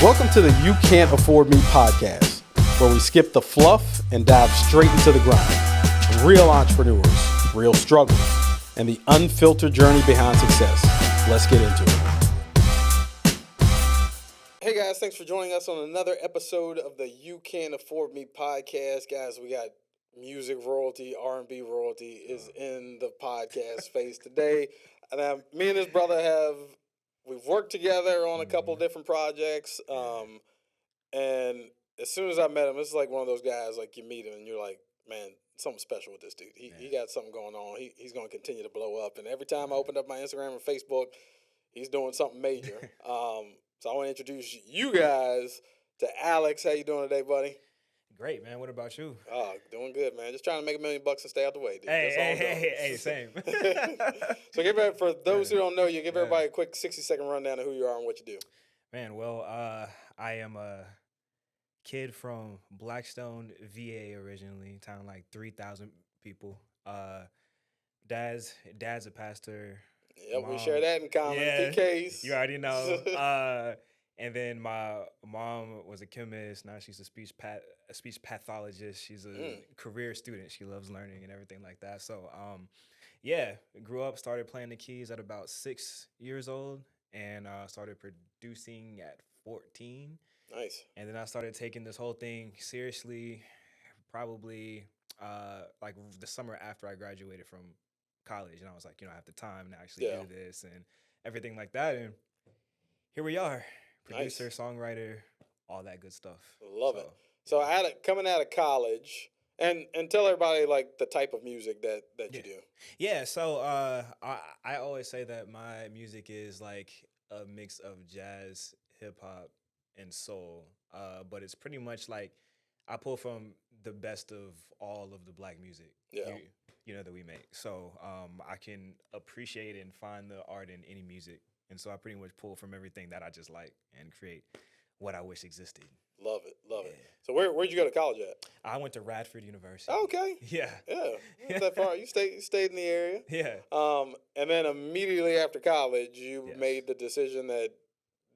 Welcome to the You Can't Afford Me podcast, where we skip the fluff and dive straight into the grind. Real entrepreneurs, real struggles, and the unfiltered journey behind success. Let's get into it. Hey guys, thanks for joining us on another episode of the You Can't Afford Me podcast. Guys, we got music royalty, R&B royalty is in the podcast space today. And me and his brother we've worked together on a couple of different projects. And as soon as I met him, it's like one of those guys, like you meet him and you're like, man, something special with this dude. He got something going on. He's going to continue to blow up. And every time I opened up my Instagram or Facebook, he's doing something major. So I want to introduce you guys to Alex. How you doing today, buddy? Great, man. What about you? Oh, doing good, man. Just trying to make $1 million and stay out the way, dude. Hey, same. So for those who don't know you, give everybody a quick 60-second rundown of who you are and what you do. Man, well, I am a kid from Blackstone, VA originally, town like 3,000 people. Dad's a pastor. Yep, we share that in common. PKs. You already know. And then my mom was a chemist. Now she's a speech pathologist. She's a career student. She loves learning and everything like that. So, grew up, started playing the keys at about 6 years old, and started producing at 14. Nice. And then I started taking this whole thing seriously, probably like the summer after I graduated from college, and I was like, I have the time to actually do this and everything like that. And here we are. Producer, nice. Songwriter, all that good stuff. Love it. So coming out of college, and tell everybody like the type of music that you do. Yeah, so I always say that my music is like a mix of jazz, hip hop, and soul. But it's pretty much like I pull from the best of all of the black music. That we make. So I can appreciate and find the art in any music. And so I pretty much pull from everything that I just like and create what I wish existed. Love it. So where'd you go to college at? I went to Radford University. Okay. Yeah. Not that far. You stayed in the area. Yeah. And then immediately after college, you made the decision that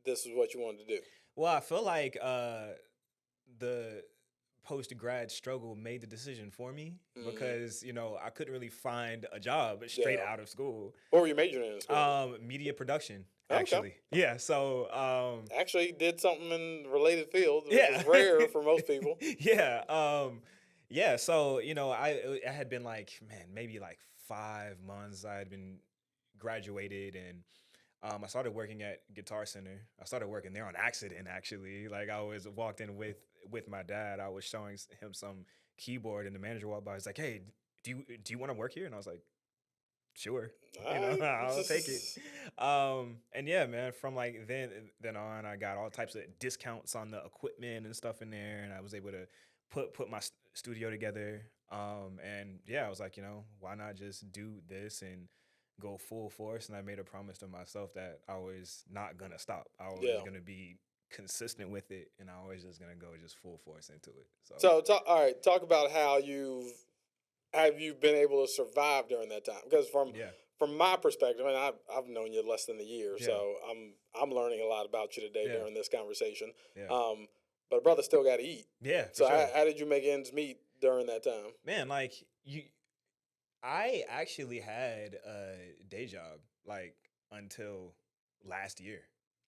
this is what you wanted to do. Well, I feel like the post-grad struggle made the decision for me because, I couldn't really find a job straight out of school. What were you majoring in school? Media production, actually. Okay. Yeah, so... actually did something in related fields, which is rare for most people. So, I had been like, maybe like 5 months I had been graduated, and I started working at Guitar Center. I started working there on accident, actually. Like, I was walked in with my dad. I was showing him some keyboard, and the manager walked by. He's like, "Hey, do you want to work here?" And I was like, "Sure, I'll take it." And yeah, man, from like then on, I got all types of discounts on the equipment and stuff in there, and I was able to put my studio together. And yeah, I was like, why not just do this and go full force? And I made a promise to myself that I was not gonna stop. I was gonna be consistent with it, and I was just gonna go just full force into it. So talk about how you've been able to survive during that time, because from my perspective, and I've known you less than a year, so I'm learning a lot about you today during this conversation. But a brother still got to eat. Yeah. So how did you make ends meet during that time? Man, like I actually had a day job like until last year.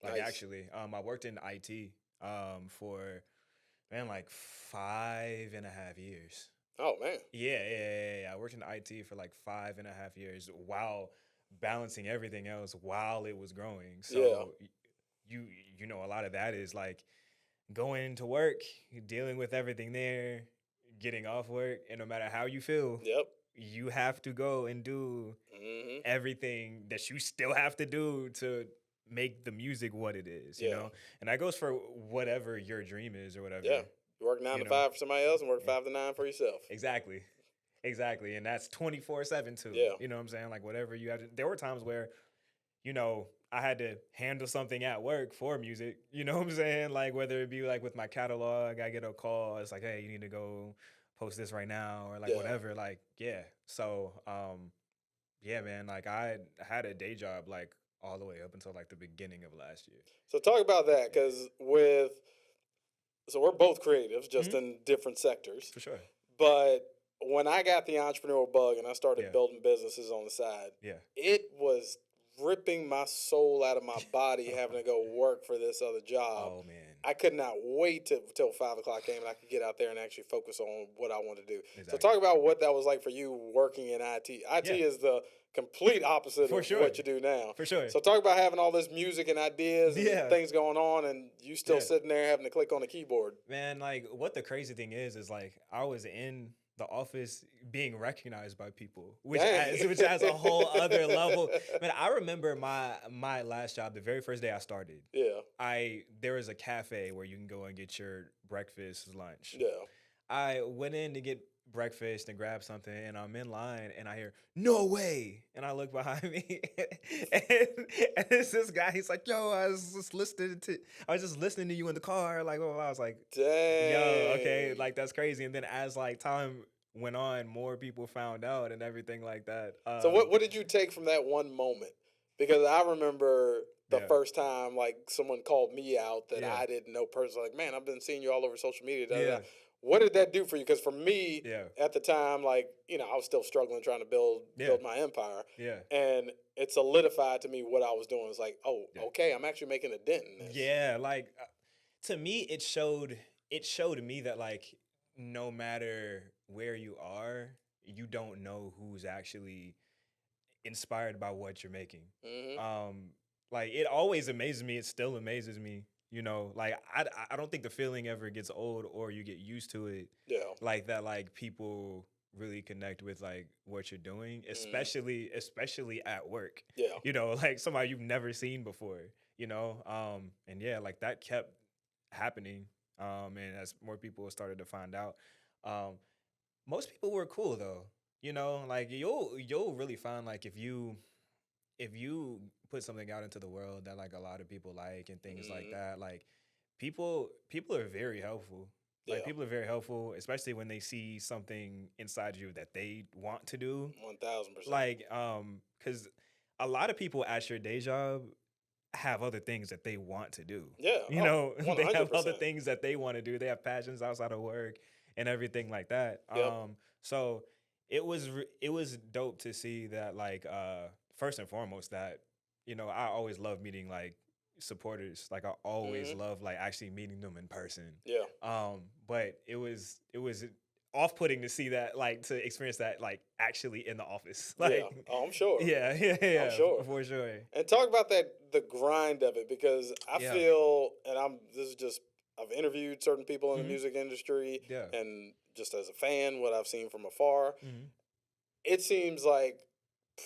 Like, nice. Actually, I worked in IT for like 5.5 years. Oh man. Yeah. I worked in IT for like 5.5 years while balancing everything else while it was growing. So you know a lot of that is like going to work, dealing with everything there, getting off work, and no matter how you feel, you have to go and do everything that you still have to do to make the music what it is, you know? And that goes for whatever your dream is or whatever. Yeah. You work 9 to 5 for somebody else and work 5 to 9 for yourself. Exactly. And that's 24/7 too. Yeah. You know what I'm saying? Like whatever you have to, there were times where, I had to handle something at work for music. You know what I'm saying? Like whether it be like with my catalog, I get a call. It's like, hey, you need to go post this right now or like whatever. Like, yeah. So, yeah, man, like I had a day job like all the way up until like the beginning of last year. So talk about that, Yeah. because so we're both creatives, just Mhm. in different sectors. For sure. But when I got the entrepreneurial bug and I started Yeah. building businesses on the side, Yeah. it was ripping my soul out of my body having to go work for this other job. Oh man. I could not wait till 5 o'clock came and I could get out there and actually focus on what I want to do. So Exactly. talk about what that was like for you working in IT. IT Yeah. is the complete opposite For of sure. what you do now. For sure. So talk about having all this music and ideas and Yeah. things going on, and you still Yeah. sitting there having to click on the keyboard. Man, like what the crazy thing is like I was in the office being recognized by people, which adds a whole other level. Man, I remember my last job, the very first day I started. Yeah. There was a cafe where you can go and get your breakfast, lunch. Yeah. I went in to get breakfast and grab something, and I'm in line, and I hear "No way!" and I look behind me, and it's this guy. He's like, "Yo, I was just listening to you in the car." Like, oh, I was like, "Yo, okay, Dang. like that's crazy." And then as like time went on, more people found out and everything like that. So what did you take from that one moment? Because I remember the Yeah, first time like someone called me out that yeah, I didn't know personally. Like, man, I've been seeing you all over social media. Da, da, da. yeah, What did that do for you? Because for me, yeah, at the time, like I was still struggling trying to yeah, build my empire, yeah, and it solidified to me what I was doing. It's like, oh, yeah. okay, I'm actually making a dent in this. Yeah, like to me it showed me that like no matter where you are, you don't know who's actually inspired by what you're making. Hmm. Um like it always amazes me, it still amazes me, like I don't think the feeling ever gets old or you get used to it Yeah. like that like people really connect with like what you're doing, Hmm. especially at work. Yeah. Like somebody you've never seen before, and yeah, like that kept happening. And as more people started to find out, um, most people were cool though. Like you'll really find like if you put something out into the world that like a lot of people like and things like Hmm. that, like people are very helpful. Like Yeah. people are very helpful, especially when they see something inside you that they want to do. 1,000%. Like, because a lot of people at your day job have other things that they want to do. Yeah. Oh, one They hundred have other percent. things that they want to do. They have passions outside of work and everything like that. Yep. So it was dope to see that like first and foremost that I always love meeting like supporters. Like I always Hmm. love like actually meeting them in person. Yeah. But it was off-putting to see that like to experience that like actually in the office. Yeah. Like Oh, I'm sure. yeah, yeah, I'm yeah, sure. for sure. And talk about the grind of it, because I Yeah. feel, and this is just, I've interviewed certain people in the Mhm. music industry, Yeah. and just as a fan, what I've seen from afar, Mhm. it seems like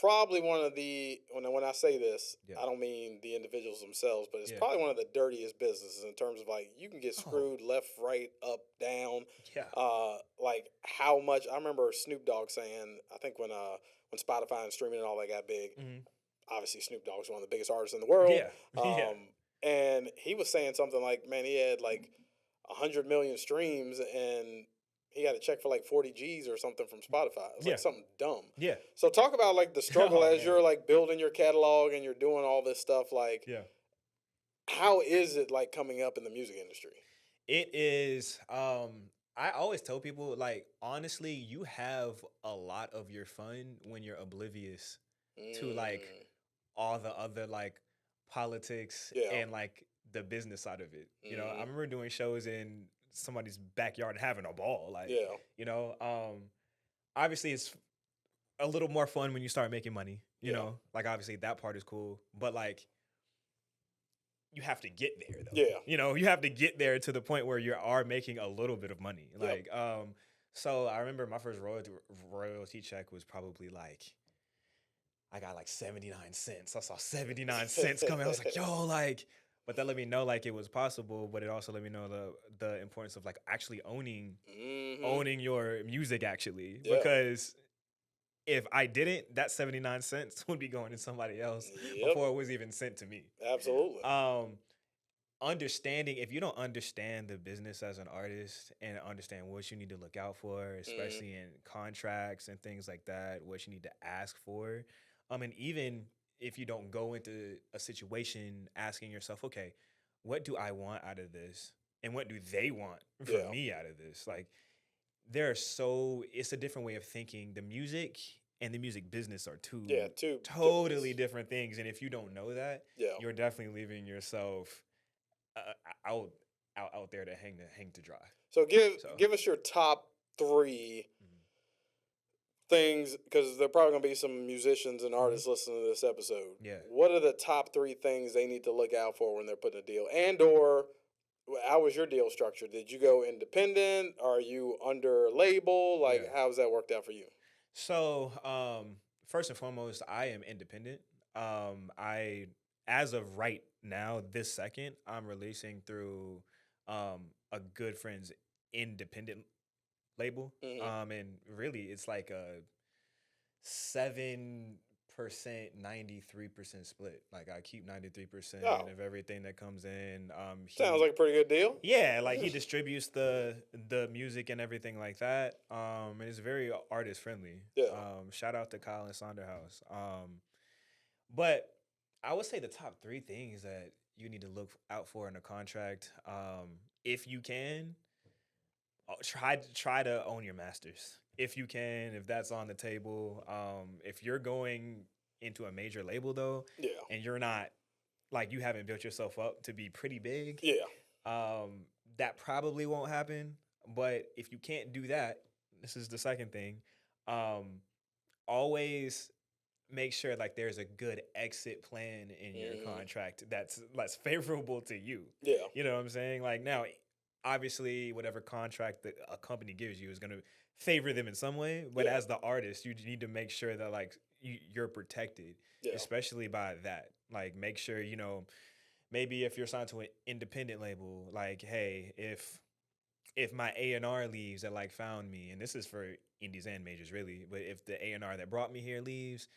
probably one of the, when I say this, Yeah. I don't mean the individuals themselves, but it's Yeah. probably one of the dirtiest businesses in terms of like you can get Oh, screwed left, right, up, down. yeah. Like how much I remember Snoop Dogg saying, I think when Spotify and streaming and all that got big, Mhm. obviously Snoop Dogg's one of the biggest artists in the world. Yeah. Yeah. Um, and he was saying something like, man, he had like 100 million streams and he got a check for like 40 G's or something from Spotify. It's like Yeah. something dumb. Yeah. So talk about like the struggle Oh as man. you're like building your catalog and you're doing all this stuff. Like, Yeah. how is it like coming up in the music industry? It is I always tell people like honestly, you have a lot of your fun when you're oblivious to like Mm, all the other like politics yeah. and like the business side of it. I Hmm. remember doing shows in somebody's backyard and having a ball. Like, Yeah. you know, obviously it's a little more fun when you start making money, Yeah. like obviously that part is cool, but like you have to get there though. Yeah. You have to get there to the point where you are making a little bit of money. Yep. Like, so I remember my first royalty check was probably like I got like 79 cents. I saw 79 cents coming. I was like, yo, like, but that let me know like it was possible, but it also let me know the importance of like actually owning Hmm. owning your music actually. Yeah. Because if I didn't, that 79 cents would be going to somebody else Yep. before it was even sent to me. Absolutely. Um Understanding if you don't understand the business as an artist and understand what you need to look out for, Hmm. especially in contracts and things like that, what you need to ask for, and even if you don't go into a situation asking yourself, okay, what do I want out of this? And what do they want from Yeah. me out of this? Like, it's a different way of thinking. The music and the music business are two Yeah, two totally different things. And if you don't know that, Yeah. you're definitely leaving yourself out out there to hang to dry. So So, give us your top 3 things, because there are probably going to be some musicians and artists listening to this episode. Yeah. What are the top 3 things they need to look out for when they're putting a deal? And or how was your deal structured? Did you go independent? Are you under label? Like, Yeah. how's that worked out for you? So, first and foremost, I am independent. As of right now, this second, I'm releasing through a good friend's independent label. And really, it's like a 7%, 93% split. Like, I keep 93% of everything that comes in. Sounds like a pretty good deal. Yeah, like he distributes the music and everything like that. And it's very artist friendly. Yeah. Shout out to Kyle and Sonderhouse. But I would say the top 3 things that you need to look out for in a contract, if you can, try to own your masters. If you can, if that's on the table. If you're going into a major label though, Yeah. and you're not, like, you haven't built yourself up to be pretty big, Yeah. that probably won't happen. But if you can't do that, this is the second thing. Always make sure like there's a good exit plan in your contract that's less favorable to you. Yeah. You know what I'm saying? Like, now, obviously, whatever contract that a company gives you is going to favor them in some way. But as the artist, you need to make sure that like you're protected, especially by that. Like, make sure, you know, maybe if you're signed to an independent label, like, hey, if my A&R leaves that like found me, and this is for indies and majors really, but if the A&R that brought me here leaves,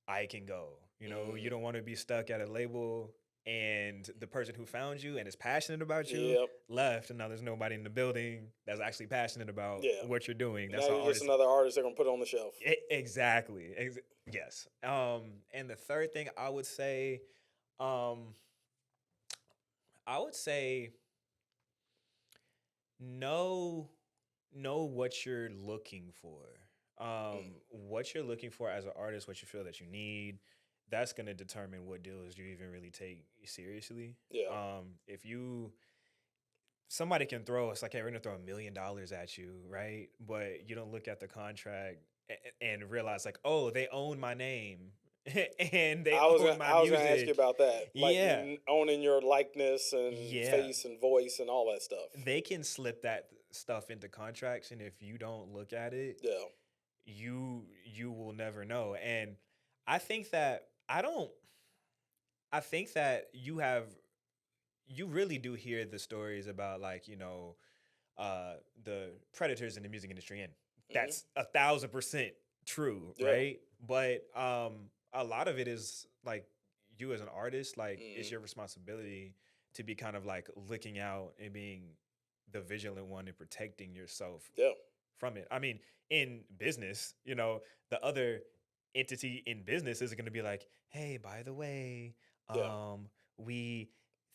I can go. You know, you don't want to be stuck at a label and the person who found you and is passionate about you left, and now there's nobody in the building that's actually passionate about what you're doing. That's now you're just another artist they're gonna put on the shelf. Exactly. Yes. And the third thing I would say, know what you're looking for. What you're looking for as an artist, what you feel that you need, that's going to determine what deals you even really take seriously. Yeah. If somebody can throw, it's like, hey, we're going to throw $1 million at you, right? But you don't look at the contract and realize like, oh, they own my name. And they own my music. I was going to ask you about that. Like, owning your likeness and face and voice and all that stuff. They can slip that stuff into contracts, and if you don't look at it, you will never know. And I think that you really do hear the stories about, like, you know, the predators in the music industry, and that's 1,000% true, right? But a lot of it is like, you as an artist, like, it's your responsibility to be kind of like looking out and being the vigilant one and protecting yourself from it. I mean, in business, you know, the other entity in business is going to be like, hey, by the way, we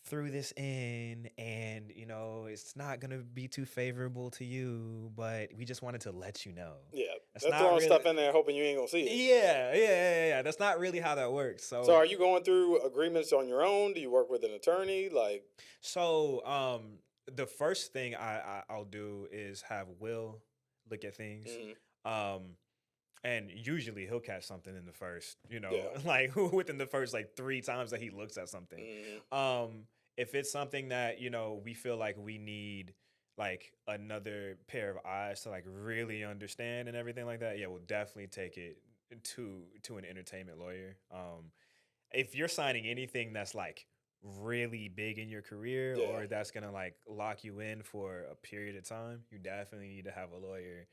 threw this in, and, you know, it's not going to be too favorable to you, but we just wanted to let you know. Yeah. They're throwing stuff in there hoping you ain't going to see it. Yeah. That's not really how that works. So are you going through agreements on your own? Do you work with an attorney? Like, so the first thing I'll do is have Will look at things. And usually he'll catch something in the first, you know, like within the first like 3 times that he looks at something. If it's something that, you know, we feel like we need like another pair of eyes to like really understand and everything like that, we'll definitely take it to an entertainment lawyer. If you're signing anything that's like really big in your career or that's gonna like lock you in for a period of time, you definitely need to have a lawyer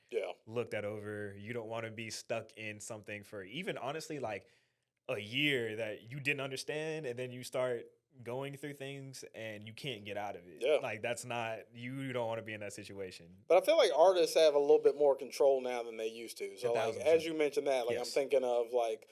look that over. You don't want to be stuck in something for even honestly like a year that you didn't understand, and then you start going through things and you can't get out of it. Like, that's not, you don't want to be in that situation. But I feel like artists have a little bit more control now than they used to. So like, as you mentioned that, like, I'm thinking of like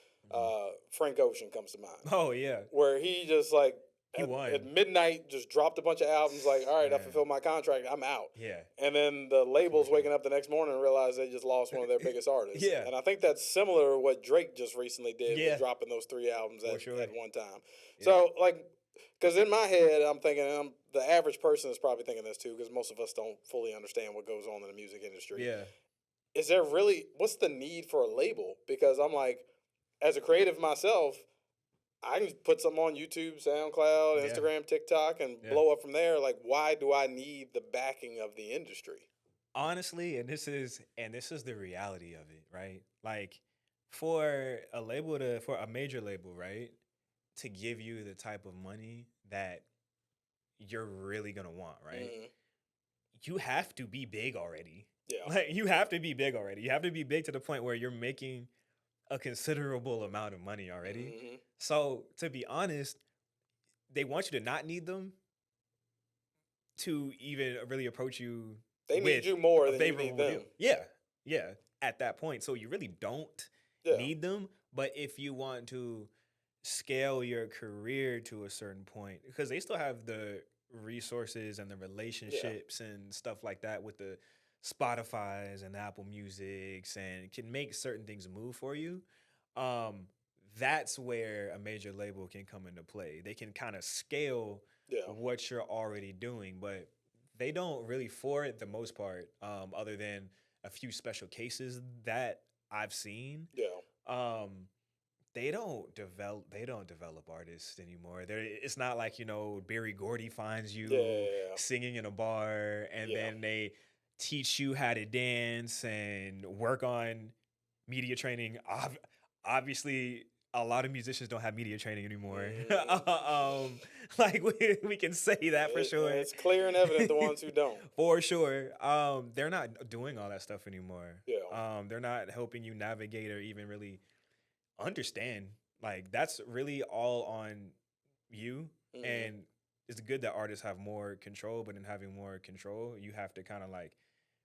Frank Ocean comes to mind, Oh yeah, where he just like he won. at midnight just dropped a bunch of albums. Like, all right, I Man. fulfilled my contract, I'm out. Yeah. And then the labels sure. waking up the next morning and realize they just lost one of their biggest artists. Yeah. And I think that's similar to what Drake just recently did Yeah. with dropping those 3 albums For at, sure. at one time. Yeah. So, like, because in my head, I'm thinking, the average person is probably thinking this too, because most of us don't fully understand what goes on in the music industry. Yeah. Is there really, what's the need for a label? Because I'm like, as a creative myself, I can put something on YouTube, SoundCloud, Yeah. Instagram, TikTok, and blow up from there. Like, why do I need the backing of the industry? Honestly, and this is the reality of it, right? Like, for a major label, right, to give you the type of money that you're really gonna want, right? Mm-hmm. You have to be big already. Yeah. Like, you have to be big already. You have to be big to the point where you're making a considerable amount of money already. Mm-hmm. So, to be honest, they want you to not need them to even really approach you. They need you more than you need them. Deal. Yeah, yeah. At that point, so you really don't need them. But if you want to scale your career to a certain point, because they still have the resources and the relationships and stuff like that with the Spotify's and Apple Musics, and can make certain things move for you. That's where a major label can come into play. They can kind of scale what you're already doing, but they don't really, for the most part, other than a few special cases that I've seen. They don't develop artists anymore. It's not like, Berry Gordy finds you singing in a bar, and then they teach you how to dance and work on media training. Obviously, a lot of musicians don't have media training anymore. Like, we can say that for sure. It's clear and evident the ones who don't. For sure. They're not doing all that stuff anymore. They're not helping you navigate or even really understand. Like, that's really all on you. And it's good that artists have more control, but in having more control, you have to kind of like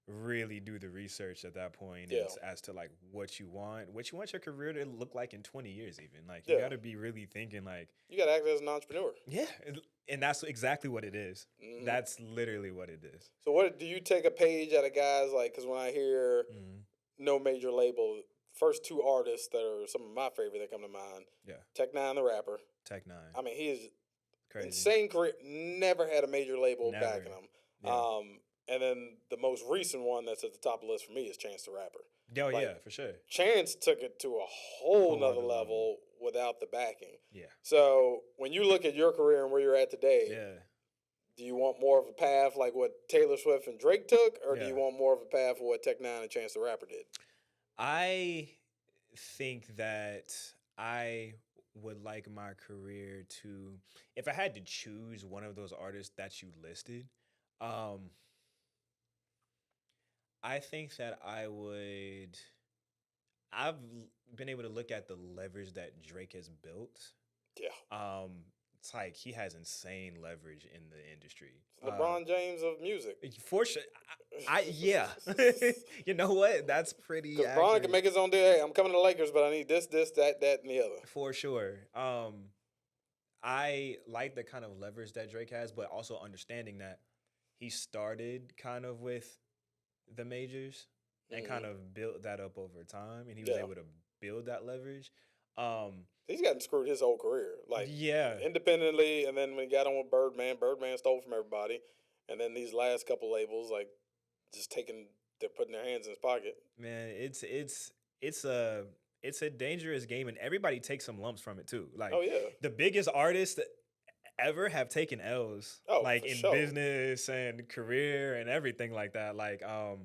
really do the research at that point as to like what you want your career to look like in 20 years even. Like, you got to be really thinking like, you got to act as an entrepreneur. And that's exactly what it is. That's literally what it is. So what do you take a page out of guys like, because when I hear no major label, first 2 artists that are some of my favorite that come to mind, Tech Nine the rapper. Tech Nine. I mean, he is crazy. Insane career, never had a major label backing him. And then the most recent one that's at the top of the list for me is Chance the Rapper. Oh, like, yeah, for sure. Chance took it to a whole nother level without the backing. Yeah. So when you look at your career and where you're at today, do you want more of a path like what Taylor Swift and Drake took, or do you want more of a path of what Tech Nine and Chance the Rapper did? I think that I would like my career to, if I had to choose one of those artists that you listed, I think that I've been able to look at the leverage that Drake has built. It's like he has insane leverage in the industry. LeBron James of music. For sure. You know what? That's pretty accurate. Because Bron can make his own deal. Hey, I'm coming to the Lakers, but I need this, that, and the other. For sure. I like the kind of leverage that Drake has, but also understanding that he started kind of with the majors and kind of built that up over time, and he was able to build that leverage. He's gotten screwed his whole career, like independently, and then when he got on with Birdman stole from everybody, and then these last couple labels, like, just they're putting their hands in his pocket. Man, it's a dangerous game, and everybody takes some lumps from it too. Like, the biggest artists ever have taken L's, like in business and career and everything like that. Like, I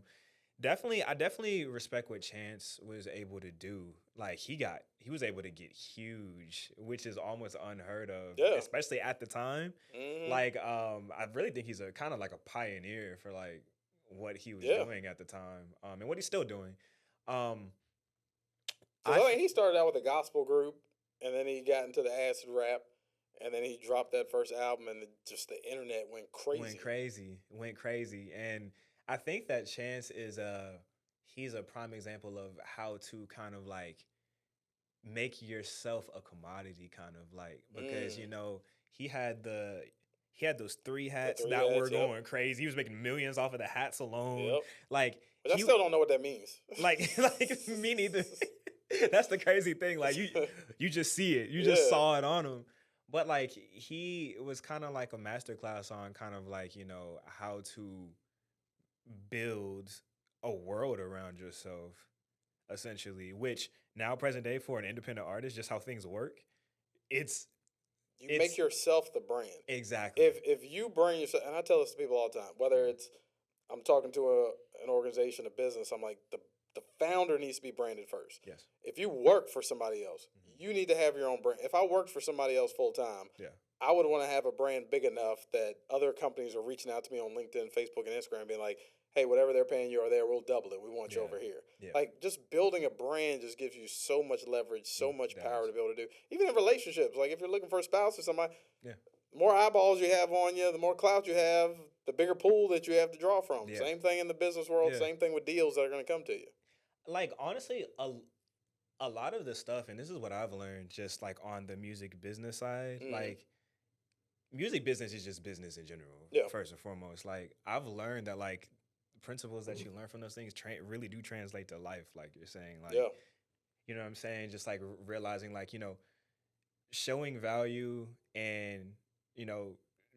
definitely respect what Chance was able to do. Like, he was able to get huge, which is almost unheard of, especially at the time. Like, I really think he's a kind of like a pioneer for like what he was doing at the time, and what he's still doing. He started out with a gospel group, and then he got into the acid rap, and then he dropped that first album, and just the internet went crazy. And I think that Chance is he's a prime example of how to kind of like make yourself a commodity, kind of like, because he had those 3 hats that were going crazy. He was making millions off of the hats alone. Yep. Like, but I still don't know what that means. Like me neither. That's the crazy thing. Like you just see it. You just saw it on him. But like he was kind of like a masterclass on kind of like, how to build a world around yourself, essentially, which now present day for an independent artist, just how things work, it's make yourself the brand. Exactly. If you brand yourself, and I tell this to people all the time, whether it's I'm talking to an organization, a business, I'm like, the founder needs to be branded first. Yes. If you work for somebody else, you need to have your own brand. If I worked for somebody else full time, I would want to have a brand big enough that other companies are reaching out to me on LinkedIn, Facebook, and Instagram, being like, hey, whatever they're paying you over there, we'll double it. We want you over here. Yeah. Like, just building a brand just gives you so much leverage, so much power to be able to do. Even in relationships, like if you're looking for a spouse or somebody, the more eyeballs you have on you, the more clout you have, the bigger pool that you have to draw from. Yeah. Same thing in the business world, same thing with deals that are going to come to you. Like, honestly, a lot of the stuff, and this is what I've learned just like on the music business side, like music business is just business in general, first and foremost. Like, I've learned that like principles that you learn from those things really do translate to life, like you're saying. Like, you know what I'm saying? Just like realizing like, showing value and,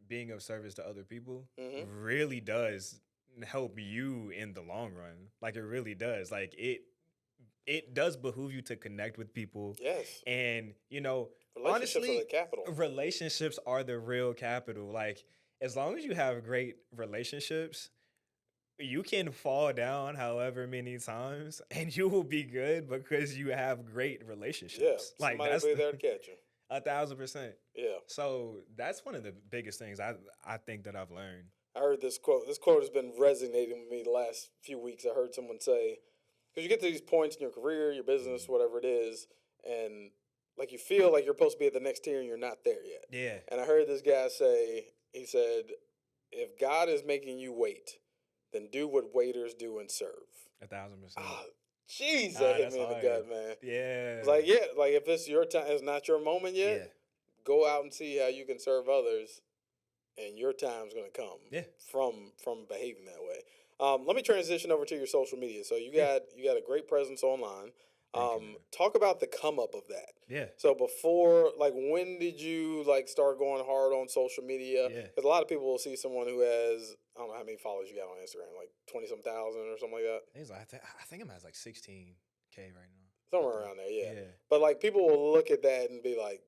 being of service to other people really does help you in the long run. Like, it really does. Like, it does behoove you to connect with people. Yes. And, relationships honestly, are the capital. Relationships are the real capital. Like, as long as you have great relationships, you can fall down however many times and you will be good because you have great relationships. Yeah, like, somebody will be there to catch you. 1,000%. Yeah. So that's one of the biggest things I think that I've learned. I heard this quote. This quote has been resonating with me the last few weeks. I heard someone say, because you get to these points in your career, your business, whatever it is, and like you feel like you're supposed to be at the next tier and you're not there yet. Yeah. And I heard this guy say, he said, if God is making you wait, then do what waiters do and serve. 1,000%. Oh, jeez, that hit me in the gut, man. Yeah. It's like, like if it's your time, it's not your moment yet, go out and see how you can serve others, and your time's going to come from behaving that way. Let me transition over to your social media. So you got a great presence online. Talk about the come up of that. Yeah. So before, like, when did you like start going hard on social media? Because a lot of people will see someone who has, I don't know how many followers you got on Instagram, like 20-some thousand or something like that. I think I'm at like 16K right now. Somewhere around there, yeah. But like people will look at that and be like,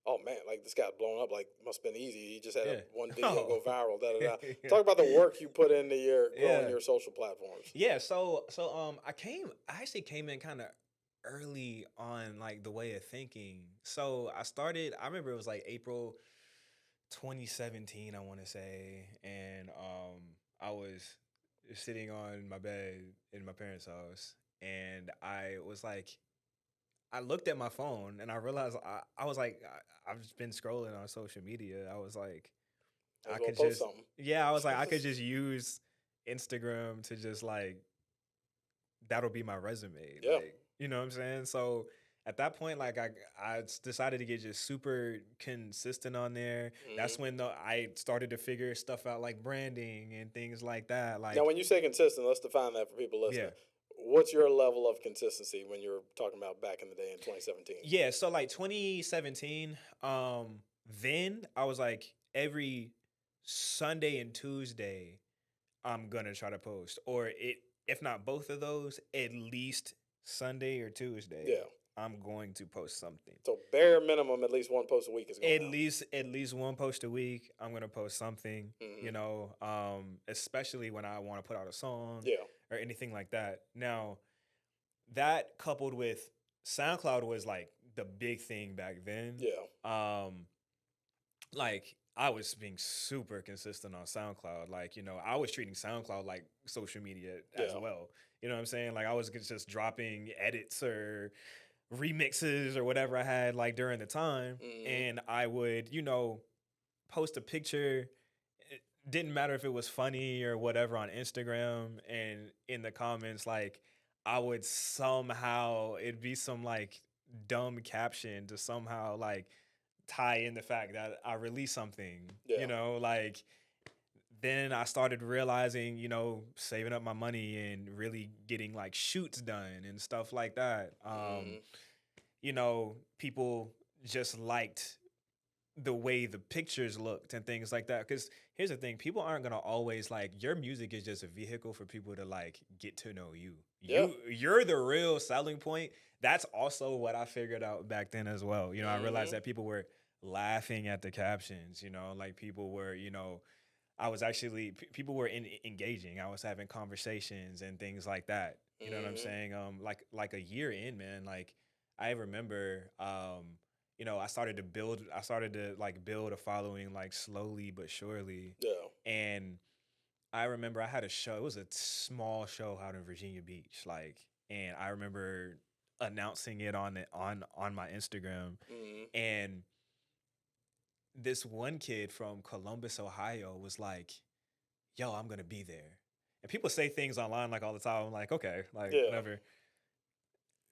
oh man, like this got blown up, like must have been easy. He just had one video go viral. Talk about the work you put into your growing your social platforms. Yeah, so I actually came in kind of early on like the way of thinking. So I remember it was like April 2017, I want to say, and I was sitting on my bed in my parents' house, and I was like, I looked at my phone and I realized I was like, I've just been scrolling on social media. I was like, I could just, I was like, I could just use Instagram to just like, that'll be my resume. Yeah. Like, you know what I'm saying? So at that point, like I decided to get just super consistent on there. That's when I started to figure stuff out like branding and things like that. Like, now, when you say consistent, let's define that for people listening. What's your level of consistency when you're talking about back in the day in 2017? Yeah, so like 2017, then I was like every Sunday and Tuesday, I'm gonna try to post, or if not both of those, at least Sunday or Tuesday. Yeah. I'm going to post something. So bare minimum, at least one post a week is going At least one post a week. I'm gonna post something. Especially when I want to put out a song. Or anything like that. Now, that coupled with SoundCloud was like the big thing back then. Like I was being super consistent on SoundCloud. Like, I was treating SoundCloud like social media as well. You know what I'm saying? Like I was just dropping edits or remixes or whatever I had like during the time. And I would, post a picture. It didn't matter if it was funny or whatever on Instagram, and in the comments, like I would somehow, it'd be some like dumb caption to somehow like tie in the fact that I released something, you know, like then I started realizing, you know, saving up my money and really getting like shoots done and stuff like that. You know, people just liked the way the pictures looked and things like that. Because here's the thing, people aren't gonna always like your music is just a vehicle for people to like get to know you. You're the real selling point. That's also what I figured out back then as well. You know, I realized that people were laughing at the captions, you know, like people were, you know, I was actually people were engaging. I was having conversations and things like that. You know what I'm saying? Like a year in, man, like I remember you know, I started to like build a following like slowly but surely. And I remember I had a show. It was a small show out in Virginia Beach, like, and I remember announcing it on my Instagram, and this one kid from Columbus, Ohio, was like, "Yo, I'm gonna be there." And people say things online like all the time. I'm like, okay, like whatever.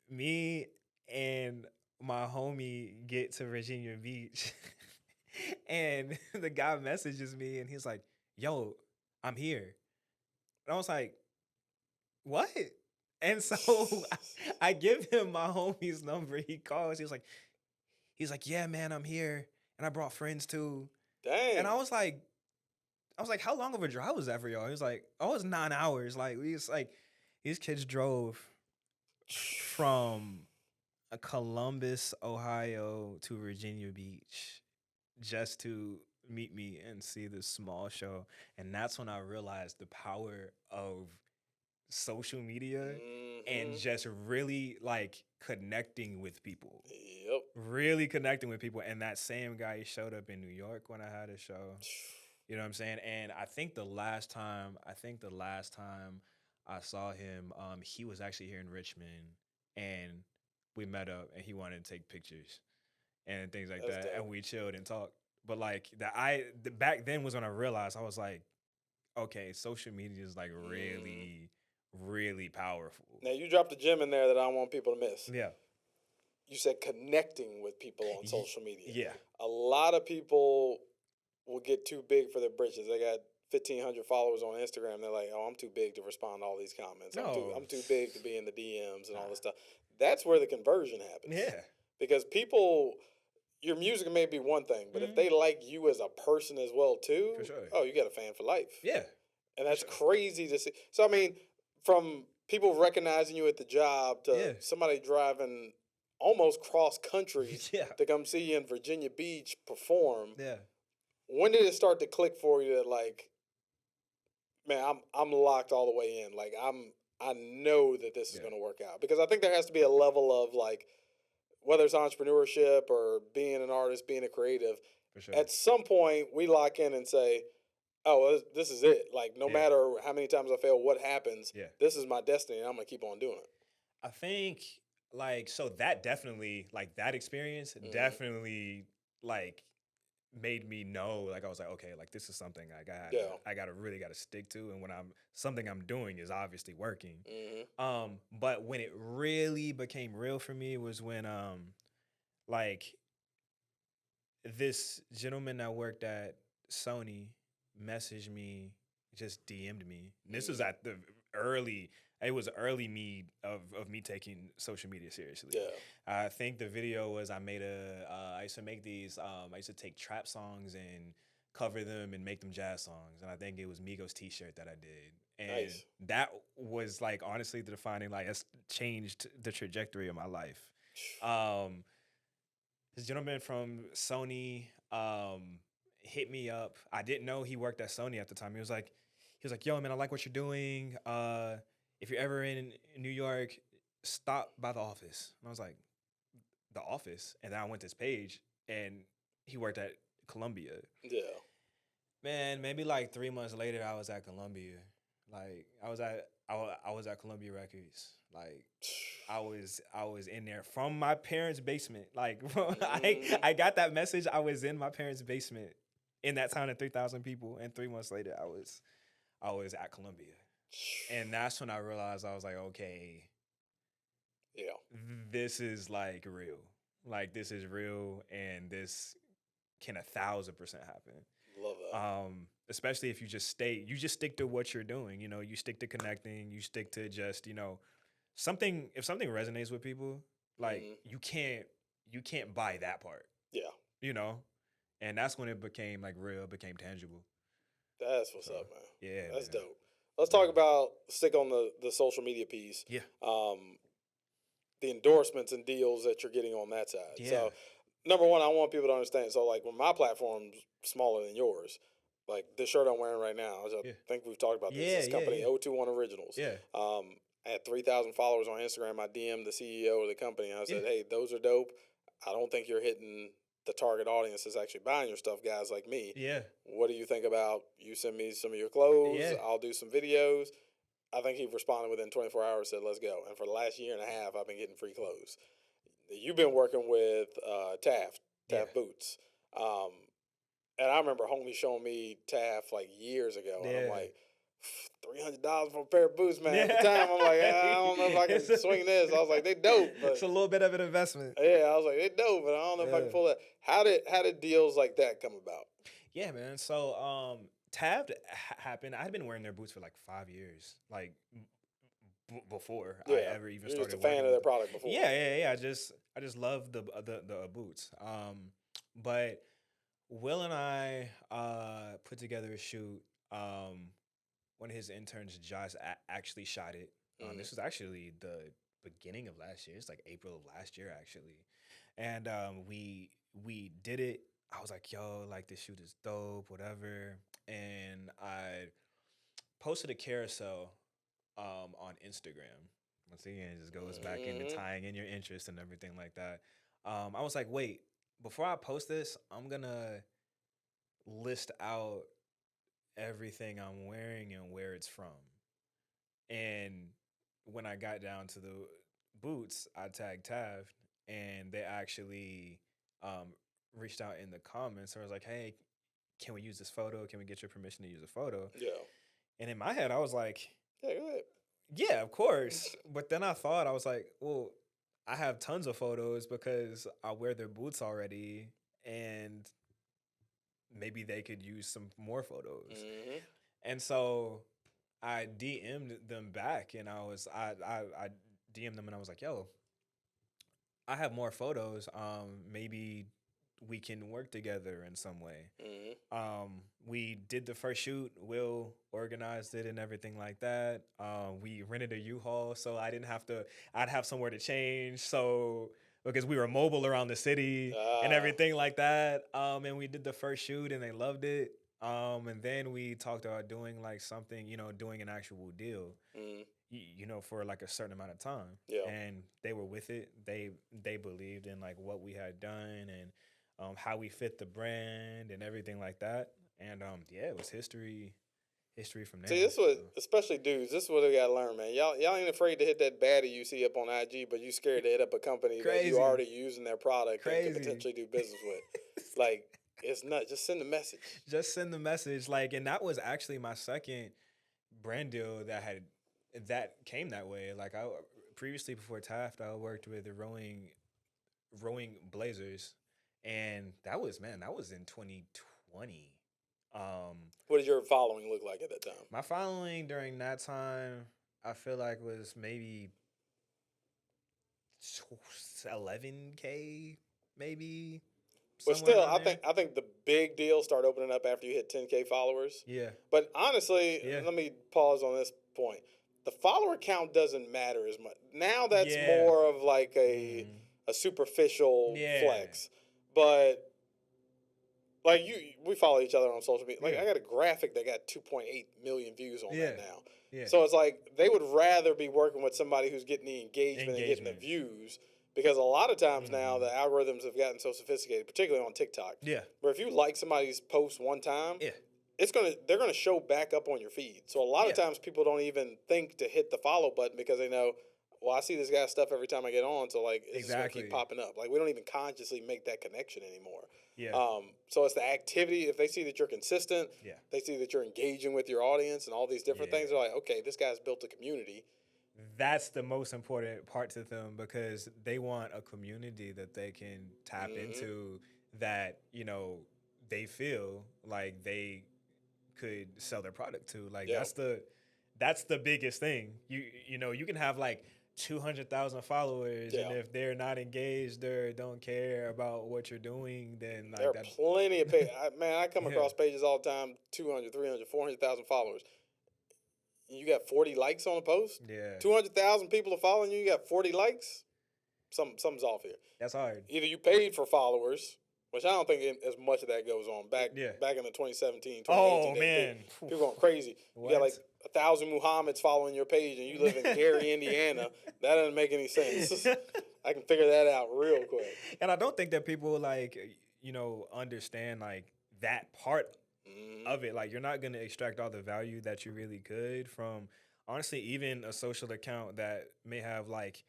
Me and my homie get to Virginia Beach, and the guy messages me, and he's like, "Yo, I'm here." And I was like, "What?" And so I give him my homie's number. He calls. He's like, "Yeah, man, I'm here, and I brought friends too." Dang. And I was like, "How long of a drive was that for y'all?" He was like, "Oh, it was 9 hours." Like these kids drove from Columbus, Ohio to Virginia Beach just to meet me and see this small show. And that's when I realized the power of social media and just really like connecting with people. Really connecting with people. And that same guy, he showed up in New York when I had a show. You know what I'm saying? And I think the last time I saw him, he was actually here in Richmond, and we met up, and he wanted to take pictures and things like that, and we chilled and talked. But like back then was when I realized, I was like, okay, social media is like really, really powerful. Now you dropped a gem in there that I don't want people to miss. Yeah. You said connecting with people on social media. Yeah. A lot of people will get too big for their britches. They got 1,500 followers on Instagram. They're like, "Oh, I'm too big to respond to all these comments. I'm too big to be in the DMs and all this stuff." That's where the conversion happens. Yeah. Because people, your music may be one thing, but if they like you as a person as well too, For sure. oh, you got a fan for life. Yeah. And that's crazy to see. So I mean, from people recognizing you at the job to somebody driving almost cross country to come see you in Virginia Beach perform. Yeah. When did it start to click for you that like, man, I'm locked all the way in. Like I know that this is going to work out, because I think there has to be a level of like, whether it's entrepreneurship or being an artist, being a creative, For sure. at some point we lock in and say, "Oh, this is it. Like no matter how many times I fail, what happens, this is my destiny, and I'm going to keep on doing it." I think like, so that definitely, like that experience definitely like made me know, like I was like, okay, like this is something I really gotta stick to, and when something I'm doing is obviously working. But when it really became real for me was when like this gentleman that worked at Sony messaged me, just DM'd me. And this was at the early need of me taking social media seriously. I think the video was I used to make these, I used to take trap songs and cover them and make them jazz songs. And I think it was Migos t-shirt that I did. And that was like, honestly, the defining, like, it's changed the trajectory of my life. This gentleman from Sony hit me up. I didn't know he worked at Sony at the time. He was like, "Yo, man, I like what you're doing. If you're ever in New York, stop by the office." And I was like, "The office?" And then I went to his page, and he worked at Columbia. Yeah. Man, maybe like 3 months later, I was at Columbia. Like I was at Columbia Records. Like I was in there from my parents' basement. Like I got that message. I was in my parents' basement in that town of 3,000 people, and 3 months later, I was at Columbia. And that's when I realized, I was like, okay, this is like real. Like this is real, and this can 1,000% happen. Love that. Especially if you just stick to what you're doing. You know, you stick to connecting. You stick to just something. If something resonates with people, like you can't buy that part. Yeah. You know, and that's when it became like real, became tangible. That's what's up, man. Yeah, that's man. dope. Let's talk about stick on the social media piece. Yeah. The endorsements and deals that you're getting on that side. Yeah. So, number one, I want people to understand. So, like, when my platform's smaller than yours, like this shirt I'm wearing right now, I think we've talked about this. This company, 021 Originals. Yeah. I had 3,000 followers on Instagram. I DM'd the CEO of the company. And I said, hey, those are dope. I don't think you're hitting the target audience that's actually buying your stuff, guys like me. Yeah. What do you think about you send me some of your clothes? Yeah. I'll do some videos. I think he responded within 24 hours, said, let's go. And for the last year and a half, I've been getting free clothes. You've been working with Taft Boots. And I remember homie showing me Taft like years ago. And I'm like, $300 for a pair of boots, man. At the time, I'm like, I don't know if I can swing this. I was like, they dope. But it's a little bit of an investment. Yeah, I was like, they dope, but I don't know if I can pull that. How did deals like that come about? Yeah, man. So Taft happened. I had been wearing their boots for like 5 years, like before I ever even started. Just a fan of their product before. Yeah. I just love the boots. But Will and I put together a shoot. One of his interns, Josh, actually shot it. This was actually the beginning of last year. It's like April of last year, actually. And we did it. I was like, yo, like this shoot is dope, whatever. And I posted a carousel on Instagram. Once again, it just goes back into tying in your interest and everything like that. I was like, wait, before I post this, I'm going to list out everything I'm wearing and where it's from. And when I got down to the boots, I tagged Taft, and they actually reached out in the comments. So I was like, hey, can we use this photo? Can we get your permission to use a photo? Yeah. And in my head, I was like, yeah, go ahead. Yeah, of course. But then I thought, I was like, well, I have tons of photos because I wear their boots already, and maybe they could use some more photos. And so I DM'd them back, and I DM'd them, and I was like, yo, I have more photos. Maybe we can work together in some way. We did the first shoot. Will organized it and everything like that. We rented a U-Haul, so I'd have somewhere to change. So because we were mobile around the city and everything like that. And we did the first shoot, and they loved it. And then we talked about doing like something, doing an actual deal, for like a certain amount of time. Yeah. And they were with it. They believed in like what we had done and how we fit the brand and everything like that. And it was history from there. See, this was, especially dudes, this is what we gotta learn, man. Y'all ain't afraid to hit that baddie you see up on IG, but you scared to hit up a company that you already using their product and could potentially do business with. Like, it's not, just send the message. Just send the message. Like, and that was actually my second brand deal that came that way. Like, I previously, before Taft, I worked with the rowing Blazers, and that was in 2020. What did your following look like at that time? My following during that time, I feel like, was maybe 11K, maybe. But still, I think the big deals start opening up after you hit 10K followers. Yeah. But honestly, let me pause on this point. The follower count doesn't matter as much. Now that's more of like a superficial flex. But like we follow each other on social media. Like I got a graphic that got 2.8 million views on that now. Yeah. So it's like they would rather be working with somebody who's getting the engagement and getting the views. Because a lot of times now the algorithms have gotten so sophisticated, particularly on TikTok. Yeah. Where if you like somebody's post one time, they're gonna show back up on your feed. So a lot of times people don't even think to hit the follow button because they know, well, I see this guy's stuff every time I get on, so like it's just gonna keep popping up. Like we don't even consciously make that connection anymore. Yeah. So it's the activity. If they see that you're consistent, they see that you're engaging with your audience and all these different things, they're like, okay, this guy's built a community. that's the most important part to them because they want a community that they can tap into that, they feel like they could sell their product to. Like that's the biggest thing. You can have like 200,000 followers, and if they're not engaged or don't care about what you're doing, then like there are plenty of pages. I come across pages all the time, 200, 300, 400,000 followers. You got 40 likes on a post? Yeah. 200,000 people are following you, you got 40 likes? Something's off here. That's hard. Either you paid for followers, which I don't think as much of that goes on. Back in the 2017, 2018 oh, man. People going crazy. You got like 1,000 Muhammads following your page and you live in Gary, Indiana. That doesn't make any sense. I can figure that out real quick. And I don't think that people understand like that part of it. Like, you're not going to extract all the value that you really could from, honestly, even a social account that may have like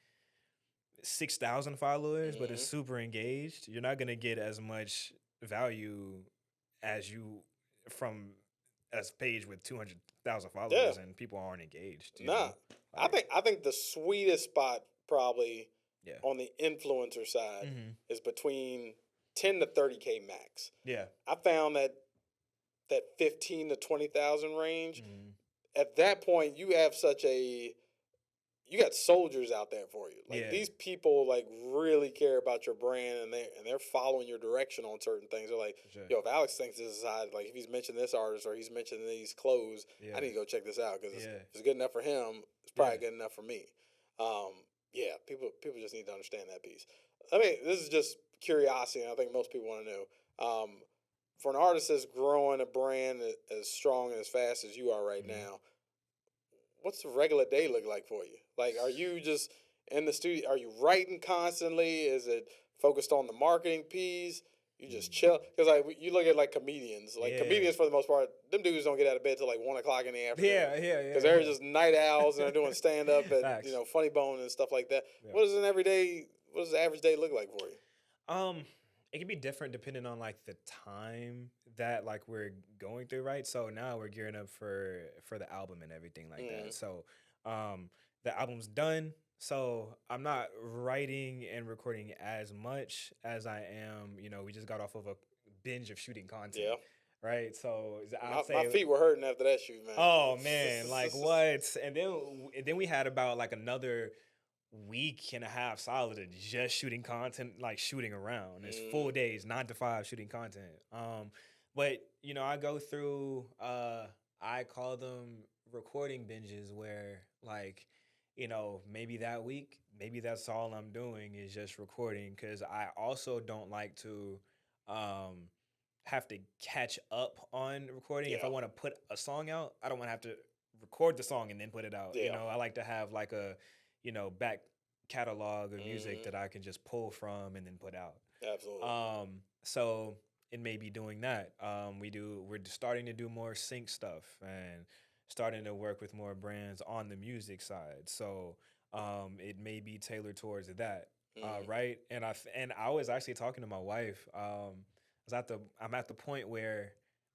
6,000 followers but is super engaged. You're not going to get as much value as you from as page with 200,000 followers and people aren't engaged. I think the sweetest spot probably on the influencer side is between 10 to 30K max. Yeah. I found that 15 to 20,000 range, at that point you have you got soldiers out there for you. Like these people like really care about your brand and they're following your direction on certain things. They're like, yo, if Alex thinks this is hot, like if he's mentioned this artist or he's mentioned these clothes, I need to go check this out because if it's good enough for him, it's probably good enough for me. People just need to understand that piece. I mean, this is just curiosity, and I think most people want to know. For an artist that's growing a brand as strong and as fast as you are right now, what's the regular day look like for you? Like, are you just in the studio? Are you writing constantly? Is it focused on the marketing piece? You just chill? Because like you look at like comedians. Like comedians for the most part, them dudes don't get out of bed till like 1 o'clock in the afternoon. Yeah. Because they're just night owls and they're doing stand up at Funny Bone and stuff like that. Yeah. What does the average day look like for you? It can be different depending on like the time that like we're going through, right? So now we're gearing up for the album and everything like that. So the album's done. So I'm not writing and recording as much as I am. We just got off of a binge of shooting content. Yeah. Right. So my feet were hurting after that shoot, man. Oh man, like what? And then we had about like another week and a half solid of just shooting content, like shooting around. It's full days, 9 to 5 shooting content. But I go through I call them recording binges where like, maybe that week, maybe that's all I'm doing is just recording, because I also don't like to have to catch up on recording. If I want to put a song out, I don't want to have to record the song and then put it out. I like to have like a back catalog of music that I can just pull from and then put out. Absolutely. So it may be doing that. We're starting to do more sync stuff and starting to work with more brands on the music side. So it may be tailored towards that, right? And I was actually talking to my wife. I'm at the point where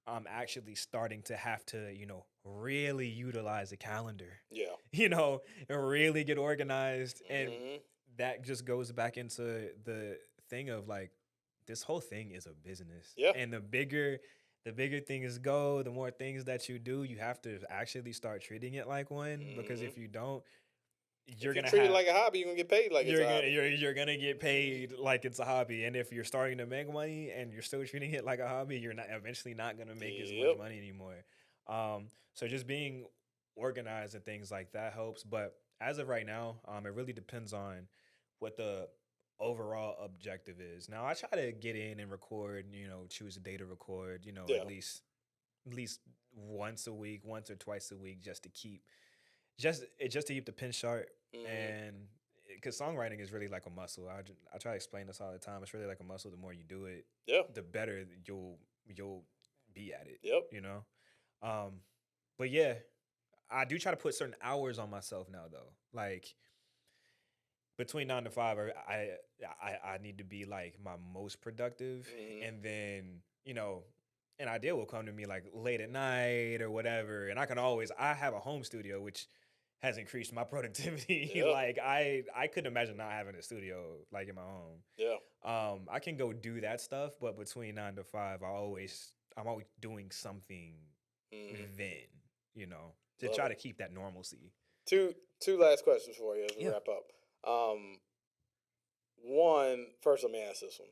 I'm actually starting to have to, really utilize a calendar. Yeah. And really get organized. And that just goes back into the thing of like, this whole thing is a business. Yeah. And the bigger things go, the more things that you do, you have to actually start treating it like one. Because if you don't, you're gonna treat it like a hobby. You're gonna get paid like it's a hobby. You're gonna get paid like it's a hobby. And if you're starting to make money and you're still treating it like a hobby, you're eventually not gonna make as much money anymore. So just being organized and things like that helps. But as of right now, it really depends on what the overall objective is. Now I try to get in and record, choose a day to record, at least once a week, once or twice a week, just to keep the pen sharp. And because songwriting is really like a muscle. I try to explain this all the time. It's really like a muscle. The more you do it, the better you'll be at it. Yep. But yeah, I do try to put certain hours on myself now, though. Like between 9 to 5, I need to be like my most productive, and then an idea will come to me like late at night or whatever, and I have a home studio which has increased my productivity. Yeah. Like I couldn't imagine not having a studio like in my home. Yeah. I can go do that stuff, but between 9 to 5, I'm always doing something then, to Love try it. to keep that normalcy. Two last questions for you as we wrap up. One, first, let me ask this one.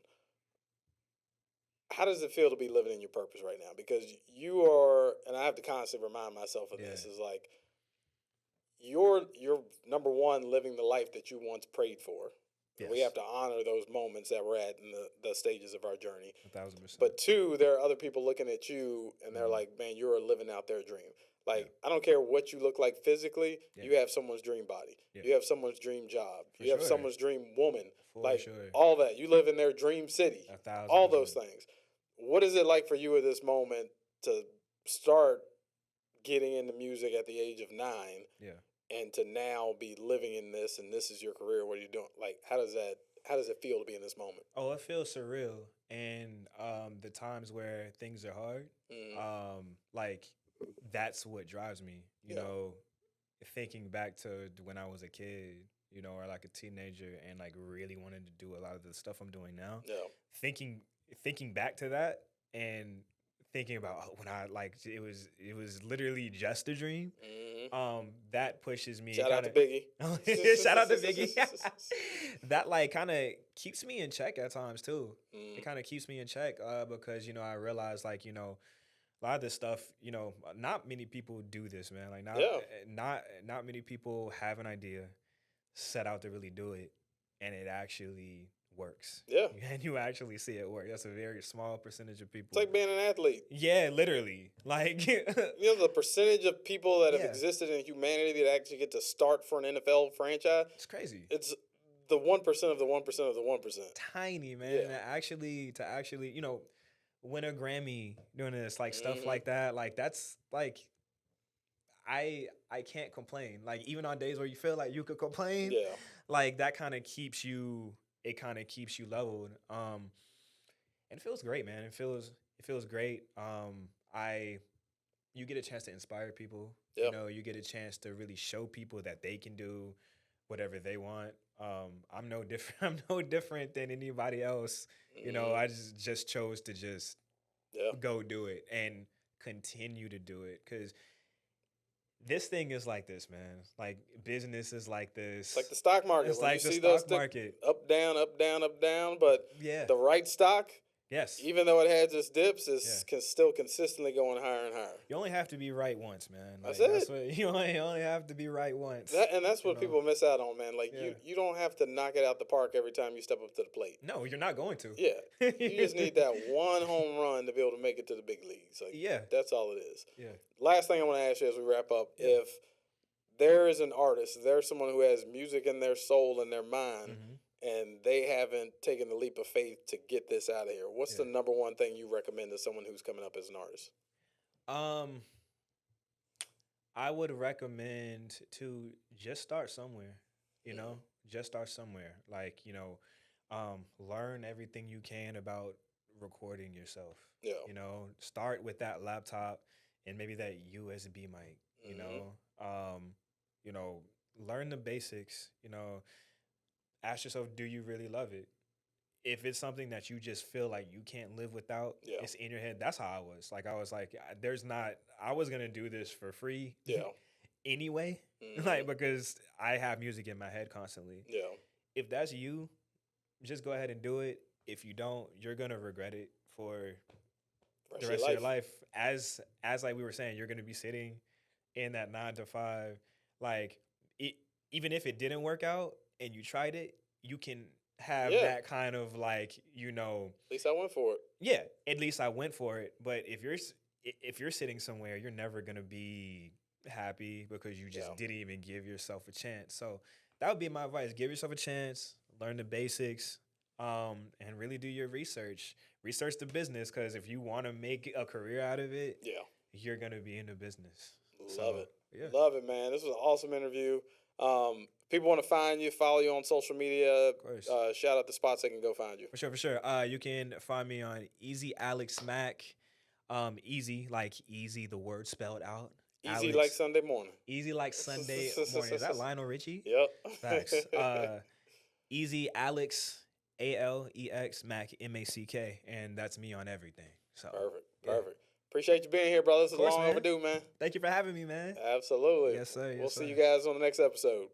How does it feel to be living in your purpose right now? Because you are, and I have to constantly remind myself of this, is like you're number one living the life that you once prayed for. Yes. We have to honor those moments that we're at in the stages of our journey. 1,000%. But two, there are other people looking at you and they're like, man, you're living out their dream. Like, I don't care what you look like physically, you have someone's dream body. You have someone's dream job. You have someone's dream woman. All that. You live in their dream city. 1,000%. All those things. What is it like for you at this moment to start getting into music at the age of 9? Yeah. And to now be living in this, and this is your career. What are you doing? Like, how does it feel to be in this moment? Oh, it feels surreal. And the times where things are hard, like that's what drives me. You know, thinking back to when I was a kid, or like a teenager, and like really wanted to do a lot of the stuff I'm doing now. Yeah. Thinking back to that and thinking about when I it was literally just a dream. That pushes me. Shout out to Biggie. Shout out to Biggie. That kind of keeps me in check at times too. It kind of keeps me in check because I realize a lot of this stuff, not many people do this, man. Like not many people have an idea, set out to really do it, and it actually works. Yeah. And you actually see it work. That's a very small percentage of people. It's like being an athlete. Yeah, literally. Like the percentage of people that have existed in humanity that actually get to start for an NFL franchise. It's crazy. It's the 1% of the 1% of the 1%. Tiny, man. Yeah. To actually, win a Grammy doing this, stuff like that. Like that's I can't complain. Like even on days where you feel like you could complain, like that kind of keeps you. It kind of keeps you leveled, and it feels great, man. It feels great. You get a chance to inspire people. Yep. You get a chance to really show people that they can do whatever they want. I'm no different. I'm no different than anybody else. I just chose to just go do it and continue to do it because. This thing is like this, man. Like business is like this. It's like the stock market. It's like the stock market. Up, down, up, down, up, down. But the right stock, even though it has its dips, is still consistently going higher and higher. You only have to be right once, man. That's it. That's what, you only have to be right once. That's what people miss out on, man. Like you don't have to knock it out the park every time you step up to the plate. No, you're not going to. Yeah. You just need that one home run to be able to make it to the big leagues. Like, that's all it is. Yeah. Last thing I want to ask you as we wrap up, if there is an artist, there's someone who has music in their soul and their mind, and they haven't taken the leap of faith to get this out of here, what's the number one thing you recommend to someone who's coming up as an artist? I would recommend to just start somewhere, just start somewhere. Like, learn everything you can about recording yourself. Yeah. Start with that laptop and maybe that USB mic, learn the basics, ask yourself, do you really love it? If it's something that you just feel like you can't live without, it's in your head. That's how I was. Like, I was like, I was going to do this for free anyway, because I have music in my head constantly. Yeah. If that's you, just go ahead and do it. If you don't, you're going to regret it for the rest of your life. As like we were saying, you're going to be sitting in that 9 to 5. Like, even if it didn't work out and you tried it, you can have that kind of at least I went for it. Yeah, at least I went for it. But if you're sitting somewhere, you're never gonna be happy because you just didn't even give yourself a chance. So that would be my advice: give yourself a chance, learn the basics, and really do your research. Research the business, because if you want to make a career out of it, you're gonna be in the business. Love it. Yeah. Love it, man. This was an awesome interview. People want to find you, follow you on social media. Of course. Shout out the spots they can go find you. For sure. You can find me on Easy Alex Mack. Easy, like easy, the word spelled out. Easy like Sunday morning. Easy like Sunday morning. Is that Lionel Richie? Yep. Facts. Easy Alex, Alex, Mac, Mack, and that's me on everything. So Perfect. Appreciate you being here, brother. This is long man. overdue, man. Thank you for having me, man. Absolutely. Yes, sir. We'll see you guys on the next episode.